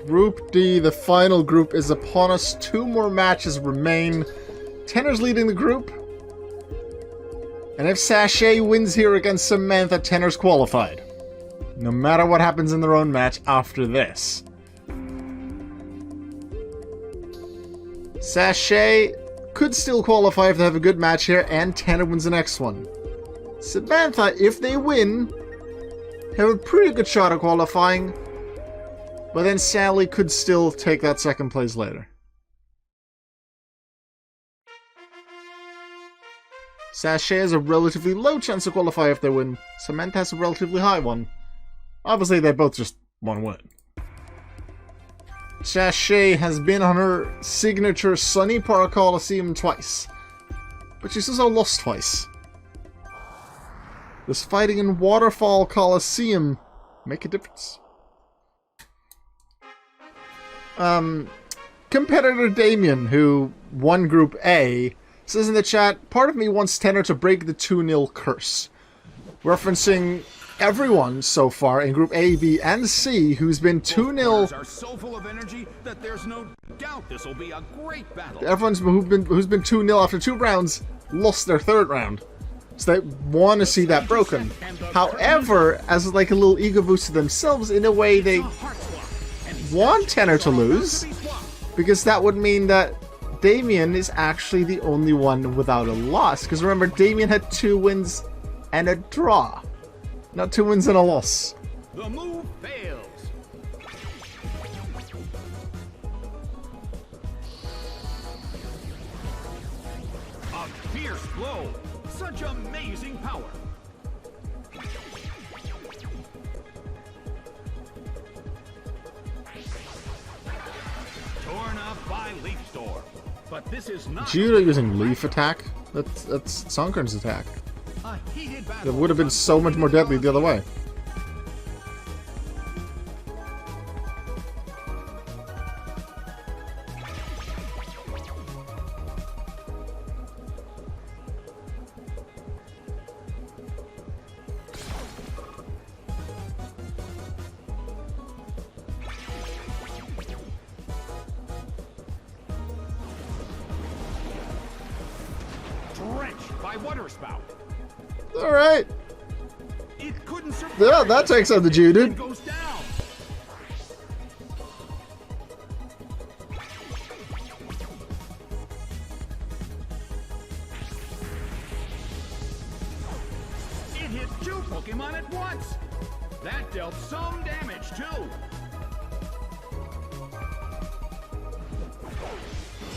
Group D, the final group, is upon us. 2 more matches remain. Tenor's leading the group. And if Sashay wins here against Samantha, Tenor's qualified. No matter what happens in their own match after this. Sashay could still qualify if they have a good match here, and Tenor wins the next one. Samantha, if they win, have a pretty good shot at qualifying. But then Sally could still take that second place later. Sashay has a relatively low chance to qualify if they win. Samantha has a relatively high one. Obviously, they both just want to win. Sashay has been on her signature Sunny Park Coliseum twice. But she's also lost twice. Does fighting in Waterfall Coliseum make a difference? Competitor Damien, who won Group A, says in the chat, part of me wants Tenor to break the 2-0 curse. Referencing everyone so far in Group A, B, and C who's been 2-0. Are so full of energy that there's no doubt this will be a great battle. Everyone's who's been 2-0 after 2 rounds lost their 3rd round. So they want to see that broken. However, as like a little ego boost to themselves, in a way they want Tenor to lose, because that would mean that Damien is actually the only one without a loss. Because remember, Damien had 2 wins and a draw, not 2 wins and a loss. The move fails. A fierce blow. Such amazing power. Torn up by Leaf Storm. But this is not Judah using Leaf attack? That's Sonkern's attack. a heated It battle. would have been so much more deadly the other way. Drenched by water spout. Alright. It couldn't survive. Yeah, that takes out the Judah. It goes down. It hit 2 Pokemon at once. That dealt some damage too.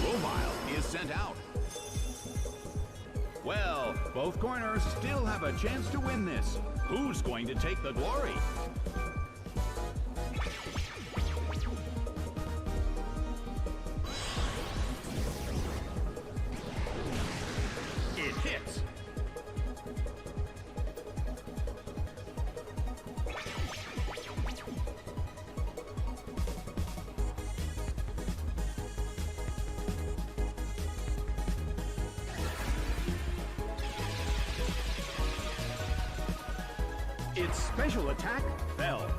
Robile is sent out. Well, both corners still have a chance to win this. Who's going to take the glory? It hits. Its special attack fell.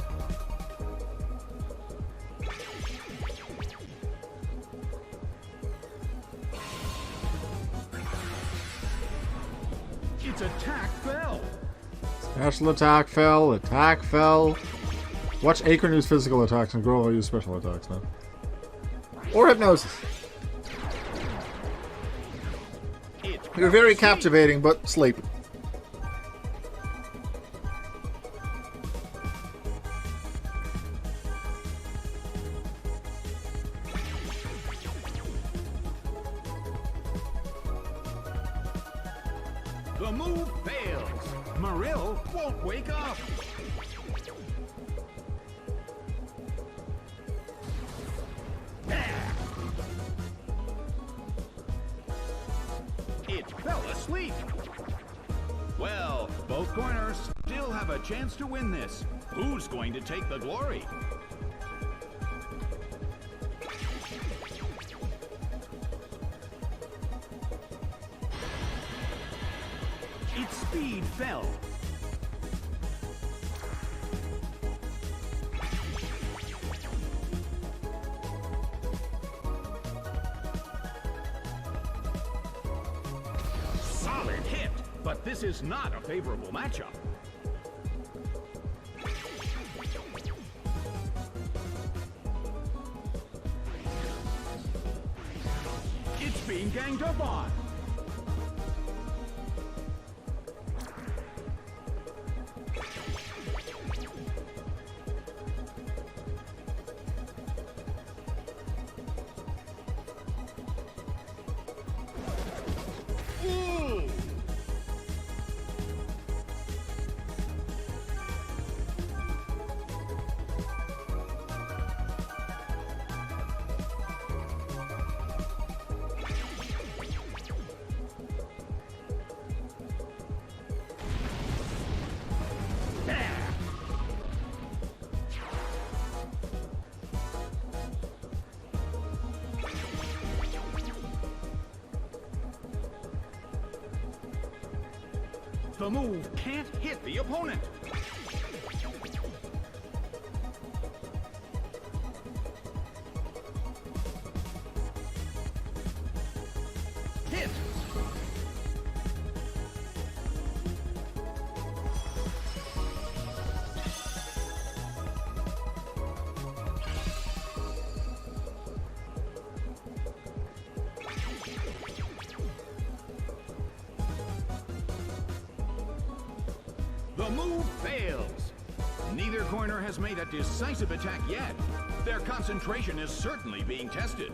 Its attack fell. Special attack fell, attack fell. Watch Acorn use physical attacks and Growl use special attacks now. Or hypnosis. You're very captivating, but sleep. The move fails. Marill won't wake up. It fell asleep. Well, both corners still have a chance to win this. Who's going to take the glory? Its speed fell. but this is not a favorable matchup. It's being ganged up on. The move can't hit the opponent. Hit. The move fails. Neither corner has made a decisive attack yet. Their concentration is certainly being tested.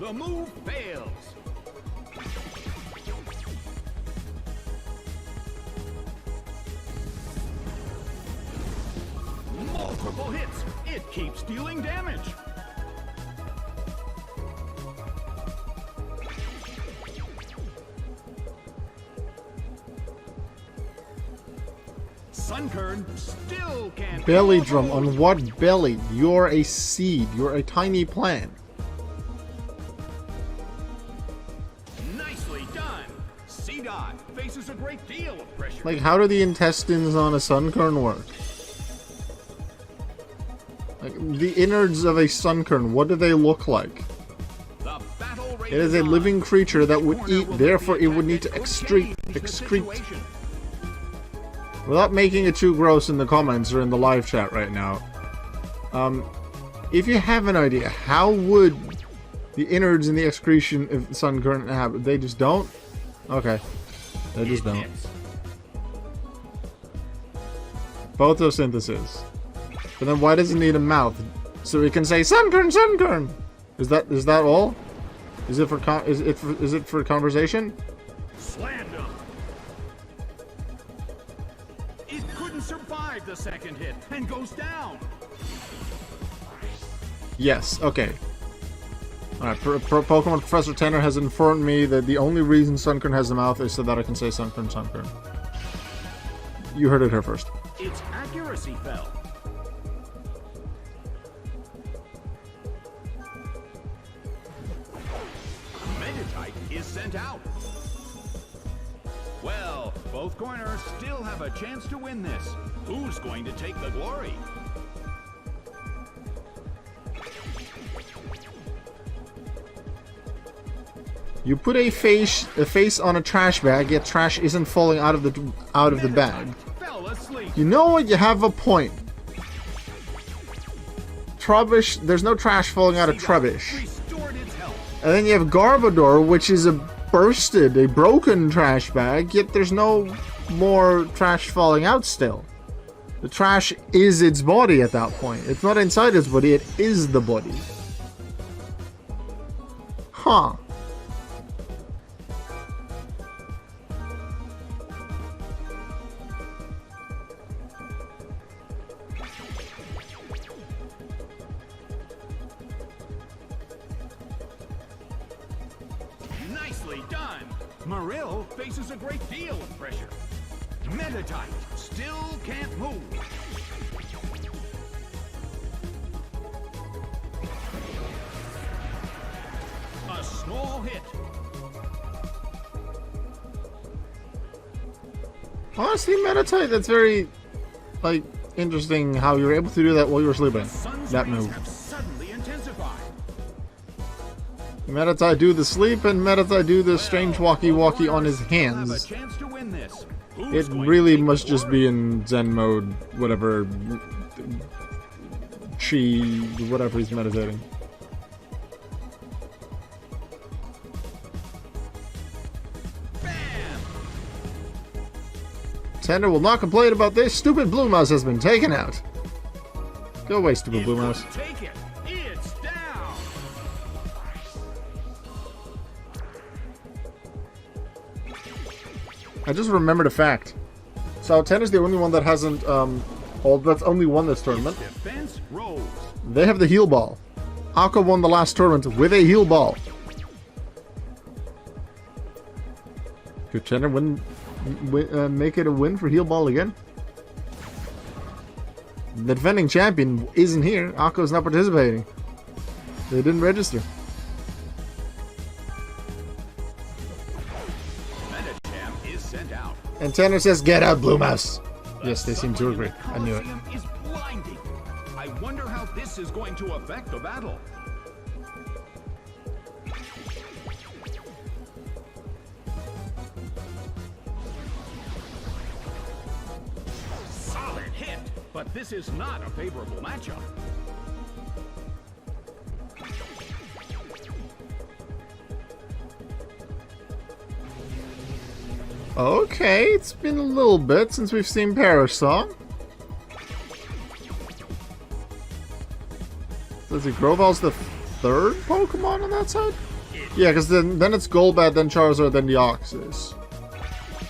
The move fails. Multiple hits. It keeps dealing damage. Sunkern still can't. Belly drum on what belly? You're a seed. You're a tiny plant. Nicely done. C-Dot faces a great deal of pressure. Like, how do the intestines on a sunkern work? Like, the innards of a sunkern, what do they look like? The battle It is a living creature that would eat, therefore it would need to excrete. Without making it too gross in the comments or in the live chat right now, if you have an idea, how would the innards and the excretion of sunkern happen? They just don't? Okay. They just don't. Photosynthesis. But then why does it need a mouth? So it can say sunkern, sunkern! Is that all? Is it for conversation? Slammed him. It couldn't survive the second hit and goes down. Yes, okay. Alright, Pokemon Professor Tanner has informed me that the only reason Sunkern has a mouth is so that I can say Sunkern, Sunkern. You heard it here first. Its accuracy fell. Meditite is sent out. Well, both corners still have a chance to win this. Who's going to take the glory? You put a face on a trash bag, yet trash isn't falling out of the bag. Fell asleep. You know what? You have a point. Trubbish, there's no trash falling out of Trubbish. Restored its health. And then you have Garbodor, which is a broken trash bag, yet there's no more trash falling out still. The trash is its body at that point. It's not inside its body, it is the body. Huh. Nicely done. Marill faces a great deal of pressure. Meditite still can't move. A small hit. Honestly, Meditite, that's very, like, interesting how you were able to do that while you were sleeping. Sun that move. Have suddenly intensified. Meditite do the sleep, and Meditite do the strange walkie-walkie on his hands. Have a chance to win this. It Who's going really to take must the just glory? be in Zen mode, whatever, chi, whatever he's meditating. Tender will not complain about this. Stupid Blue Mouse has been taken out. Go away, stupid Blue Mouse. Take it. It's down. I just remembered a fact. So Tender's the only one that hasn't, that's only won this tournament. Defense rose. They have the heal ball. Aqua won the last tournament with a heal ball. Could Tender make it a win for heal ball again? The defending champion isn't here. Aqua's not participating. They didn't register. Metacham is sent out. And Tanner says, "Get out, Blue Mouse." Yes, they seem to agree. I knew it. Colosseum is blinding. I wonder how this is going to affect the battle. Solid hit, but this is not a favorable matchup. Okay, it's been a little bit since we've seen Parasong. Does it Groval's the third Pokemon on that side? Yeah, because then it's Golbat, then Charizard, then Deoxys.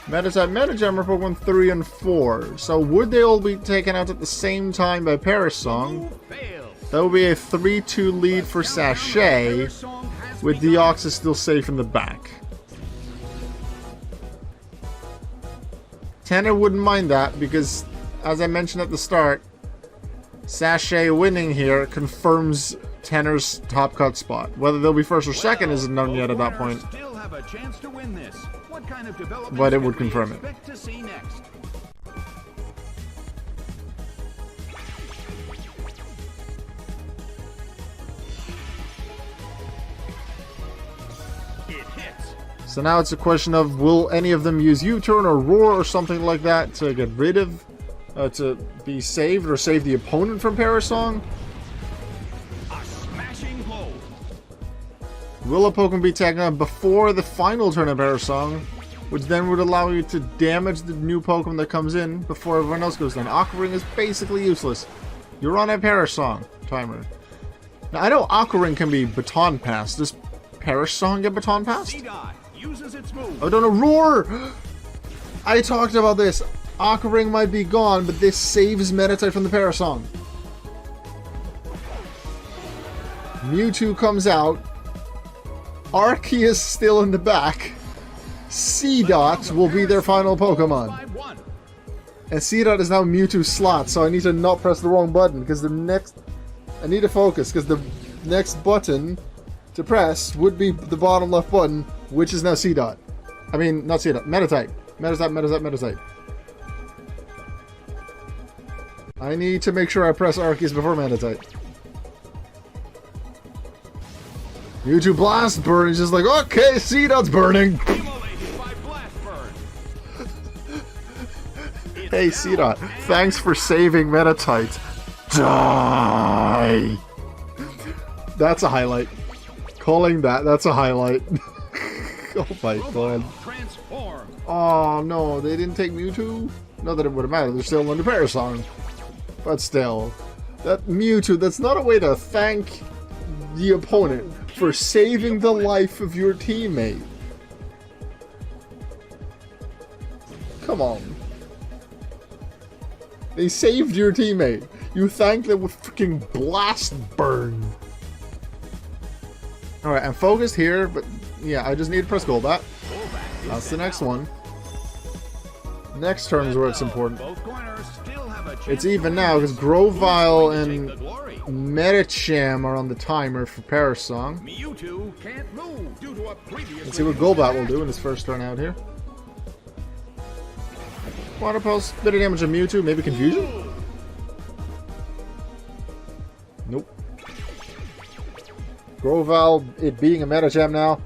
Meditite, Metagem are Pokemon 3 and 4. So would they all be taken out at the same time by Parasong? That would be a 3-2 lead for Sashay, with Deoxys still safe in the back. Tanner wouldn't mind that because, as I mentioned at the start, Sashay winning here confirms Tanner's top cut spot. Whether they'll be first or second isn't known yet at that point, Still have a chance to win this. What kind of developments but it can would we confirm it. expect to see next? It hits. So now it's a question of, will any of them use U-turn or roar or something like that to get rid of, to be saved or save the opponent from Parasong? A smashing blow. Will a Pokemon be taken out before the final turn of Parasong, which then would allow you to damage the new Pokemon that comes in before everyone else goes down? Aqua Ring is basically useless. You're on a Parasong timer. Now I know Aqua Ring can be baton passed. Does Parasong get baton passed? C-Dot uses its move. Oh, don't know. Roar! I talked about this. Aqua Ring might be gone, but this saves Meditite from the Parasong. Mewtwo comes out. Arceus is still in the back. C-Dot will be their final Pokemon. 5-1. And C-Dot is now Mewtwo's slot, so I need to not press the wrong button, because the next... I need to focus, because the next button to press would be the bottom left button, which is now C-Dot. I mean, not C-Dot, Meditite. Meditite. I need to make sure I press Arceus before Meditite. Mewtwo Blast Burn is just like, okay, C-Dot's burning. Immolated by Blast Burn. Hey, C-Dot, thanks for saving Meditite. Die! That's a highlight. Calling that's a highlight. Oh my god. Transform. Oh no, they didn't take Mewtwo? Not that it would have mattered, they're still under Parasong. But still, that Mewtwo, that's not a way to thank the opponent for saving the life of your teammate. Come on. They saved your teammate. You thank them with freaking Blast Burn. Alright, I'm focused here, but yeah, I just need to press Golbat. That's the next one. Next turn is where it's important. Both corners still have a chance It's to even win now, this. because Grovyle Who's going to and take the glory? Metacham are on the timer for Parasong. Mewtwo can't move due to a previous. Let's see what Golbat will do in his first turn out here. Water Pulse, bit of damage to Mewtwo, maybe Confusion? Nope. Groval, it being a Metagem now,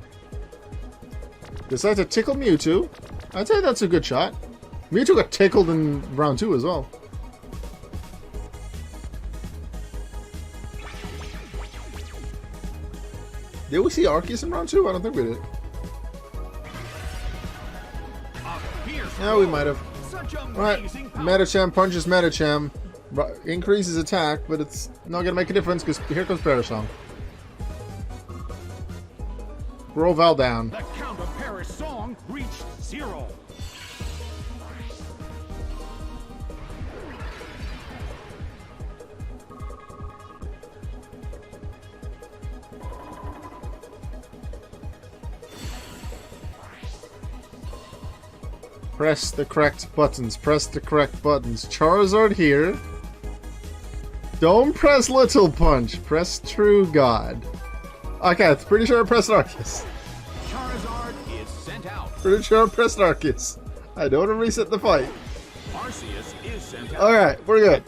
decides to tickle Mewtwo. I'd say that's a good shot. Mewtwo got tickled in round 2 as well. Did we see Arceus in round 2? I don't think we did. Yeah, we might have. Alright, Metacham punches Metacham. Increases attack, but it's not going to make a difference because here comes Parasong. Groval down. The count of Parasong reached 0. Press the correct buttons. Press the correct buttons. Charizard here. Don't press Little Punch. Press True God. Okay, I'm pretty sure I pressed Arceus. Charizard is sent out. Pretty sure I pressed Arceus. I don't want to reset the fight. Arceus is sent out. Alright, we're good.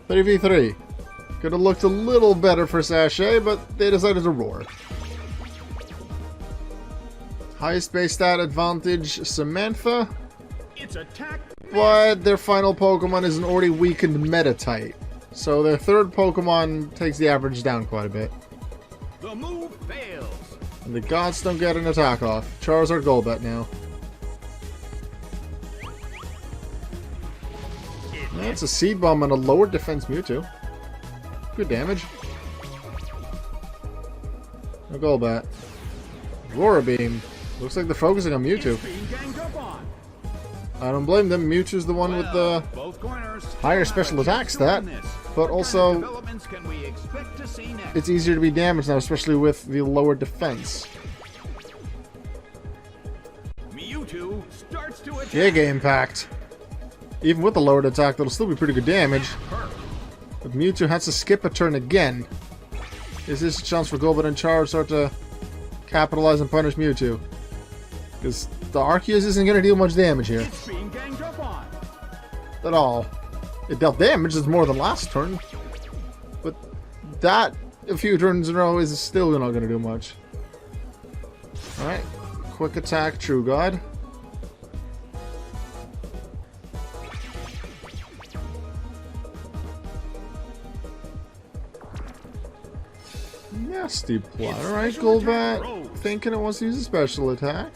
3v3. Could have looked a little better for Sashay, but they decided to roar. Highest base stat advantage, Samantha. It's attack. But their final Pokemon is an already weakened Metatite. So their third Pokemon takes the average down quite a bit. The move fails. And the gods don't get an attack off. Charizard Golbat now. That's a Seed Bomb and a lower defense Mewtwo. Good damage. No Golbat. Aurora Beam. Looks like they're focusing on Mewtwo. I don't blame them. Mewtwo's the one with the higher special attack stat, but also it's easier to be damaged now, especially with the lower defense. Mewtwo starts to attack. Big impact. Even with the lowered attack, that'll still be pretty good damage. But Mewtwo has to skip a turn again. Is this a chance for Golbat and Charizard to capitalize and punish Mewtwo? Because the Arceus isn't going to deal much damage here. It's being ganged up on. At all. It dealt damage, it's more than last turn. But that, a few turns in a row, is still not going to do much. Alright. Quick attack, True God. Nasty plot. Alright, Golbat. Thinking it wants to use a special attack.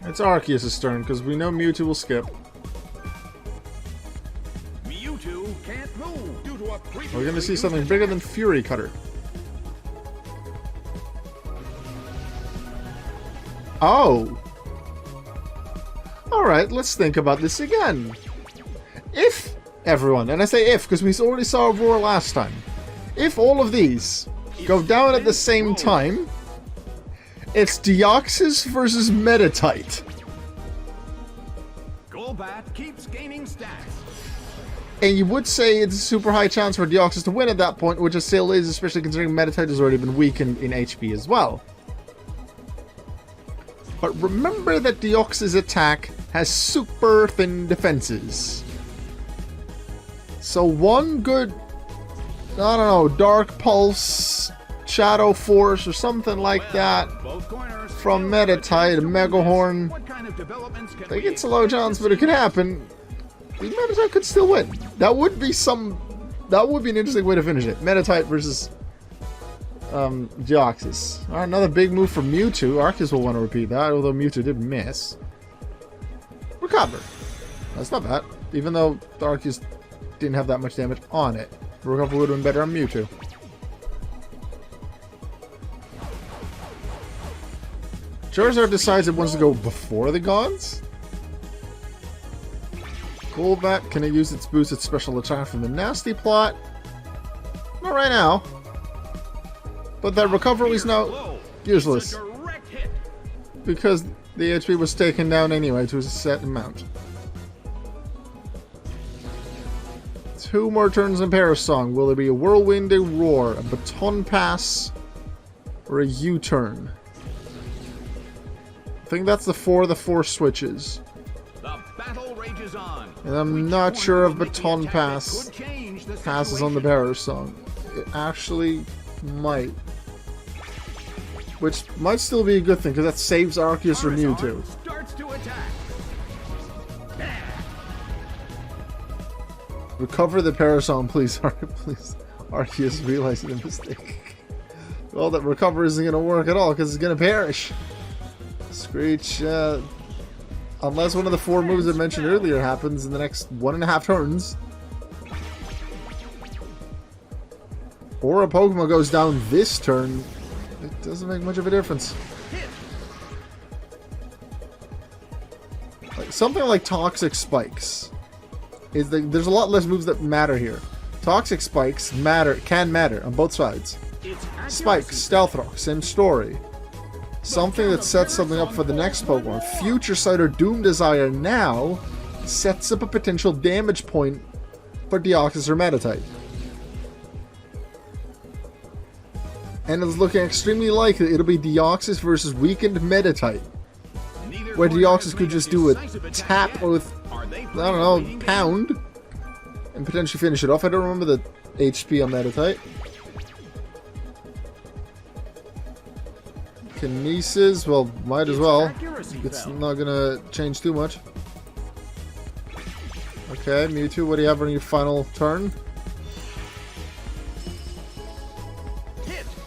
It's Arceus' turn, because we know Mewtwo will skip. Mewtwo can't move due to a We're going to see something bigger than Fury Cutter. Oh! Alright, let's think about this again. If everyone, and I say if, because we already saw Roar last time. If all of these go down at the same time, it's Deoxys versus Metatite. Golbat keeps gaining stats. And you would say it's a super high chance for Deoxys to win at that point, which it still is, especially considering Metatite has already been weakened in HP as well. But remember that Deoxys' attack has super thin defenses. So one good, I don't know, Dark Pulse, Shadow Force, or something like that from Metatite, Megahorn. I think it's a low chance, but it could happen. The Metatite could still win. That would be an interesting way to finish it. Metatite versus Deoxys. Alright, another big move from Mewtwo. Arceus will want to repeat that, although Mewtwo did miss. Recover. That's not bad. Even though the Arceus didn't have that much damage on it. Recover would have been better on Mewtwo. Charizard decides it wants to go before the gods. Golbat, can it use its boosted special attack from the Nasty plot? Not right now. But that recovery is now useless. Because the HP was taken down anyway to a set amount. 2 more turns in Parasong. Will there be a Whirlwind, a Roar, a Baton Pass, or a U-turn? I think that's the 4 of the 4 switches. The battle rages on. And I'm not sure of Baton Pass. change the passes on the bearer song. It actually might. Which might still be a good thing, because that saves Arceus from Mewtwo. Starts to attack. Recover the Parasol, please. Please. Arceus realizing the mistake. Well, that recover isn't going to work at all, because it's going to perish. Screech, unless one of the 4 moves I mentioned earlier happens in the next 1.5 turns. Or a Pokemon goes down this turn, it doesn't make much of a difference. Like, something like Toxic Spikes. There's a lot less moves that matter here. Toxic Spikes can matter on both sides. Spikes, Stealth Rock, same story. Something that sets something up for the next Pokemon. Future Sight or Doom Desire now sets up a potential damage point for Deoxys or Meditite. And it's looking extremely likely it'll be Deoxys versus weakened Meditite. Where Deoxys could just do a tap with, I don't know, pound. And potentially finish it off. I don't remember the HP on Meditite. Kinesis, well, might as well. It's not gonna change too much. Okay, Mewtwo, what do you have on your final turn?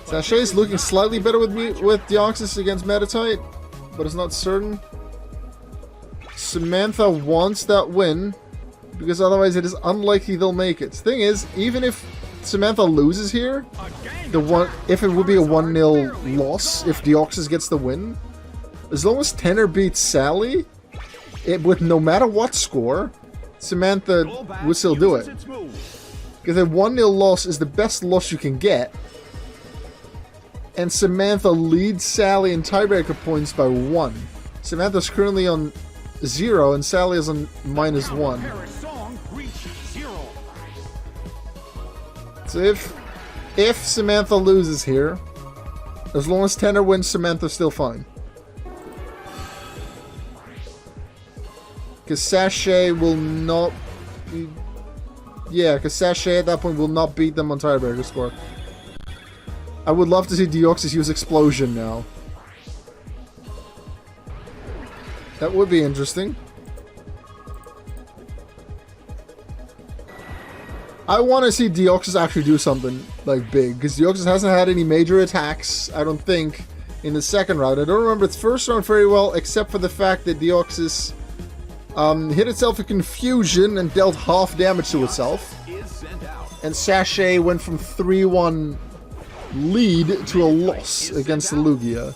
Sashay's looking slightly better with Deoxys against Meditite, but it's not certain. Samantha wants that win, because otherwise it is unlikely they'll make it. Thing is, even if Samantha loses here, if it would be a 1-0 loss, if Deoxys gets the win, as long as Tenor beats Sally, with no matter what score, Samantha would still do it. Because a 1-0 loss is the best loss you can get, and Samantha leads Sally in tiebreaker points by 1. Samantha's currently on 0, and Sally is on -1. So if Samantha loses here, as long as Tenor wins, Samantha's still fine. Because Sashay will not be... Yeah, because Sashay at that point will not beat them on tiebreaker score. I would love to see Deoxys use Explosion now. That would be interesting. I want to see Deoxys actually do something, like, big. Because Deoxys hasn't had any major attacks, I don't think, in the second round. I don't remember its first round very well, except for the fact that Deoxys hit itself in Confusion and dealt half damage to itself. And Sashay went from 3-1 lead to a loss against the Lugia.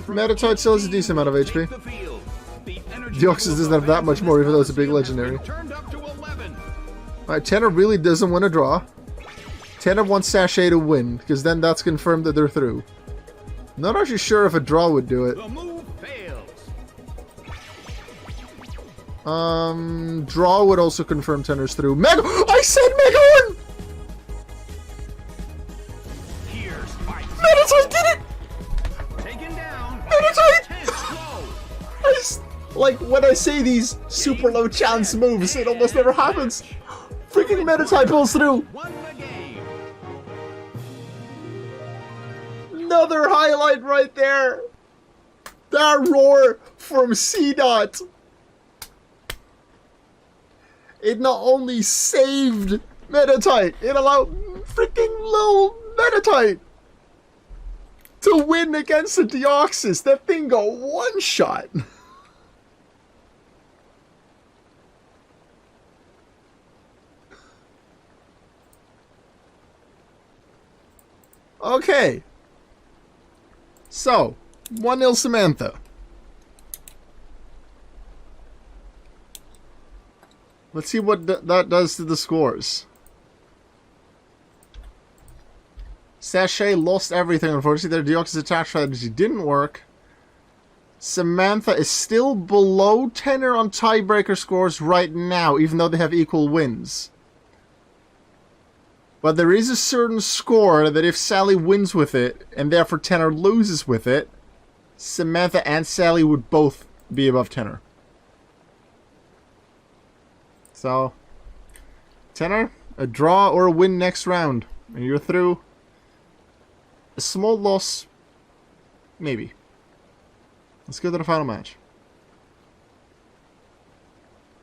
Meditite still has a decent amount of HP. Deoxys doesn't have that much more, even though it's a big legendary. Alright, Tenor really doesn't want to draw. Tenor wants Sashay to win, because then that's confirmed that they're through. Not actually sure if a draw would do it. Draw would also confirm Tenor's through. Mega! I said Mega 1! Meditite did it! Meditite! Like, when I say these super low chance moves, it almost never happens. Freaking Meditite pulls through. Another highlight right there. That roar from C-Dot. It not only saved Meditite, it allowed freaking little Meditite to win against the Deoxys. That thing got one shot. Okay. So, 1-0 Samantha. Let's see what that does to the scores. Sashay lost everything, unfortunately. Their Deoxys attack strategy didn't work. Samantha is still below Tenor on tiebreaker scores right now, even though they have equal wins. But there is a certain score that if Sally wins with it, and therefore Tenor loses with it, Samantha and Sally would both be above Tenor. So, tenor, a draw or a win next round, and you're through. A small loss, maybe. Let's go to the final match.